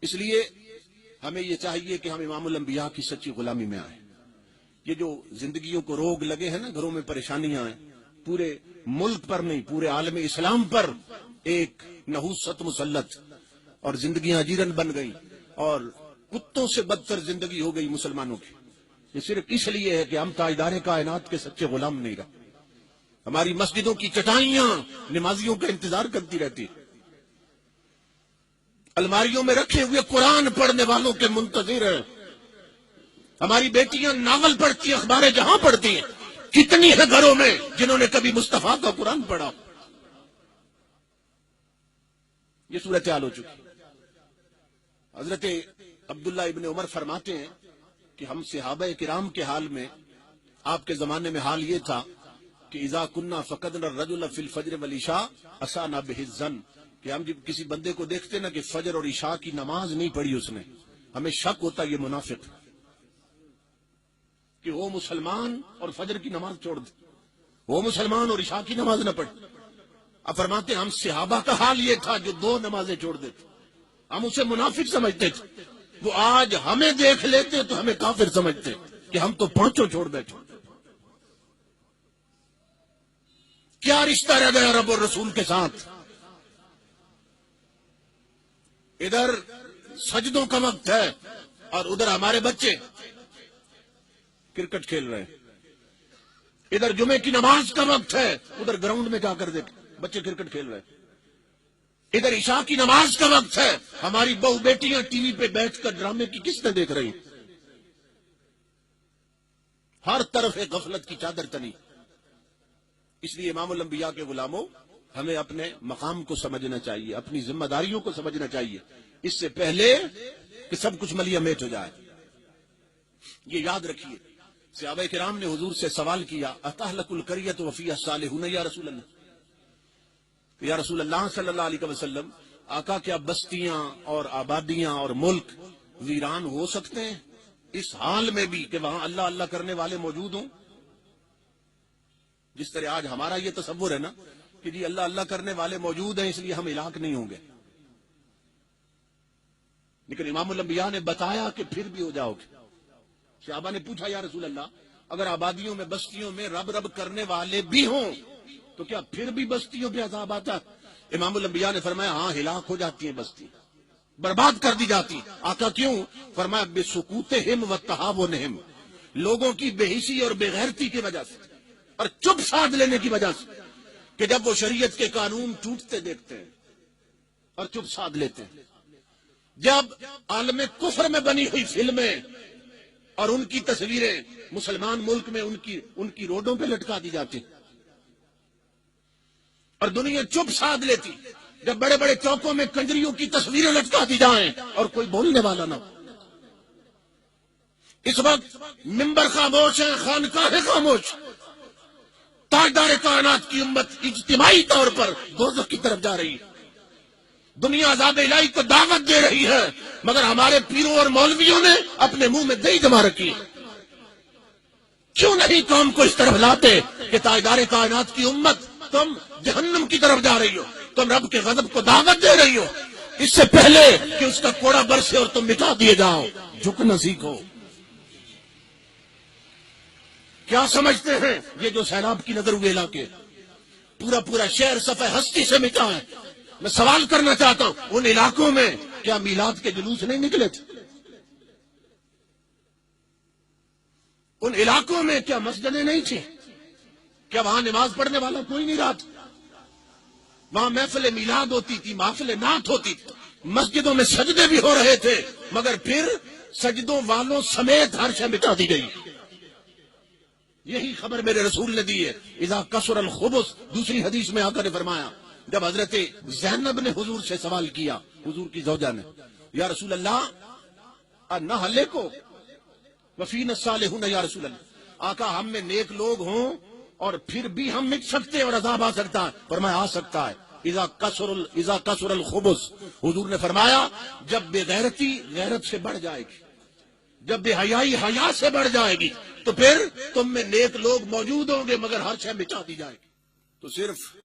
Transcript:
اس لیے ہمیں یہ چاہیے کہ ہم امام الانبیاء کی سچی غلامی میں آئیں. یہ جو زندگیوں کو روگ لگے ہیں نا، گھروں میں پریشانیاں ہیں، پورے ملک پر نہیں پورے عالم اسلام پر ایک نحوست مسلط اور زندگیاں اجیرن بن گئی اور کتوں سے بدتر زندگی ہو گئی مسلمانوں کی. یہ صرف اس لیے ہے کہ ہم تاجدار کائنات کے سچے غلام نہیں رہے. ہماری مسجدوں کی چٹائیاں نمازیوں کا انتظار کرتی رہتی، الماریوں میں رکھے ہوئے قرآن پڑھنے والوں کے منتظر ہیں. ہماری بیٹیاں ناول پڑھتی ہیں، اخبار جہاں پڑھتی ہیں. کتنی ہے گھروں میں جنہوں نے کبھی مصطفیٰ کا قرآن پڑھا؟ یہ صورتحال ہو چکی. حضرت عبداللہ ابن عمر فرماتے ہیں کہ ہم صحابہ کرام کے حال میں، آپ کے زمانے میں حال یہ تھا کہ اذا کننا فقدنا الرجل فی الفجر والعشاء اسانا به الظن، کہ ہم جب کسی بندے کو دیکھتے نا کہ فجر اور عشاء کی نماز نہیں پڑھی اس نے، ہمیں شک ہوتا یہ منافق کہ وہ مسلمان اور فجر کی نماز چھوڑ دے، وہ مسلمان اور عشاء کی نماز نہ پڑھے. اب فرماتے ہیں ہم صحابہ کا حال یہ تھا جو 2 نمازیں چھوڑ دیتے، ہم اسے منافق سمجھتے تھے. وہ آج ہمیں دیکھ لیتے تو ہمیں کافر سمجھتے کہ ہم تو 5 چھوڑ بیٹھے. کیا رشتہ رہ گیا رب اور رسول کے ساتھ؟ ادھر سجدوں کا وقت ہے اور ادھر ہمارے بچے کرکٹ کھیل رہے ہیں. ادھر جمعے کی نماز کا وقت ہے، ادھر گراؤنڈ میں جا کر دیکھ بچے کرکٹ کھیل رہے ہیں. ادھر عشاء کی نماز کا وقت ہے، ہماری بہو بیٹیاں ٹی وی پہ بیٹھ کر ڈرامے کی قسطیں دیکھ رہی ہیں. ہر طرف ایک غفلت کی چادر تنی. اس لیے امام الانبیاء کے غلاموں، ہمیں اپنے مقام کو سمجھنا چاہیے، اپنی ذمہ داریوں کو سمجھنا چاہیے، اس سے پہلے کہ سب کچھ ملیا میٹ ہو جائے. یہ یاد رکھیے، صحابہ کرام نے حضور سے سوال کیا اتہلک القریۃ وفیہا الصالحون یا رسول اللہ، یا رسول اللہ صلی اللہ علیہ وسلم، آقا کیا بستیاں اور آبادیاں اور ملک ویران ہو سکتے ہیں اس حال میں بھی کہ وہاں اللہ اللہ کرنے والے موجود ہوں؟ جس طرح آج ہمارا یہ تصور ہے نا کہ جی اللہ اللہ کرنے والے موجود ہیں اس لیے ہم ہلاک نہیں ہوں گے، لیکن امام الانبیاء نے بتایا کہ پھر بھی ہو جاؤ گے. صحابہ نے پوچھا یا رسول اللہ اگر آبادیوں میں بستیوں میں رب رب کرنے والے بھی ہوں تو کیا پھر بھی بستیوں پہ عذاب آتا؟ امام الانبیاء نے فرمایا ہاں، ہلاک ہو جاتی ہیں بستی، برباد کر دی جاتی. آقا کیوں؟ فرمایا بسکوتہم وتہاونہم، لوگوں کی بے حسی اور بے غیرتی کی وجہ سے اور چپ سادھ لینے کی وجہ سے، کہ جب وہ شریعت کے قانون ٹوٹتے دیکھتے ہیں اور چپ سادھ لیتے ہیں. جب عالم کفر میں بنی ہوئی فلمیں اور ان کی تصویریں مسلمان ملک میں ان کی روڈوں پہ لٹکا دی جاتی اور دنیا چپ سادھ لیتی، جب بڑے بڑے چوکوں میں کنجریوں کی تصویریں لٹکا دی جائیں اور کوئی بولنے والا نہ ہو. اس وقت منبر خاموش ہے، خانقاہ خاموش، تاجدار کائنات کی امت اجتماعی طور پر دوزخ کی طرف جا رہی ہے. دنیا عذاب الہی کو دعوت دے رہی ہے، مگر ہمارے پیروں اور مولویوں نے اپنے منہ میں دہی جما رکھی ہے. کیوں نہیں قوم کو اس طرف لاتے کہ تاجدار کائنات کی امت تم جہنم کی طرف جا رہی ہو، تم رب کے غضب کو دعوت دے رہی ہو، اس سے پہلے کہ اس کا کوڑا برسے اور تم مٹا دیے جاؤ جھکنا سیکھو. کیا سمجھتے ہیں یہ جو سیلاب کی نظر ہوئے علاقے پورا شہر صفحہ ہستی سے مٹا ہے؟ میں سوال کرنا چاہتا ہوں ان علاقوں میں کیا میلاد کے جلوس نہیں نکلے تھے؟ ان علاقوں میں کیا مسجدیں نہیں تھیں؟ کیا وہاں نماز پڑھنے والا کوئی نہیں رہا تھا؟ وہاں محفل میلاد ہوتی تھی، محفل نعت ہوتی تھی، مسجدوں میں سجدے بھی ہو رہے تھے، مگر پھر سجدوں والوں سمیت ہر شے مٹا دی گئی. یہی خبر میرے رسول نے دی ہے. اذا کثر الخبث، دوسری حدیث میں آقا نے فرمایا جب حضرت زینب نے حضور سے سوال کیا، حضور کی زوجہ نے، یا رسول اللہ نہلکو وفینا الصالحون یا رسول اللہ، آقا ہم میں نیک لوگ ہوں اور پھر بھی ہم مٹ سکتے ہیں اور عذاب آ سکتا ہے؟ فرمایا آ سکتا ہے. اذا کثر الخبث، حضور نے فرمایا جب بے غیرتی غیرت سے بڑھ جائے گی، جب بے حیائی حیا سے بڑھ جائے گی، تو پھر تم میں نیک لوگ موجود ہوں گے مگر ہر شے مٹا دی جائے گی. تو صرف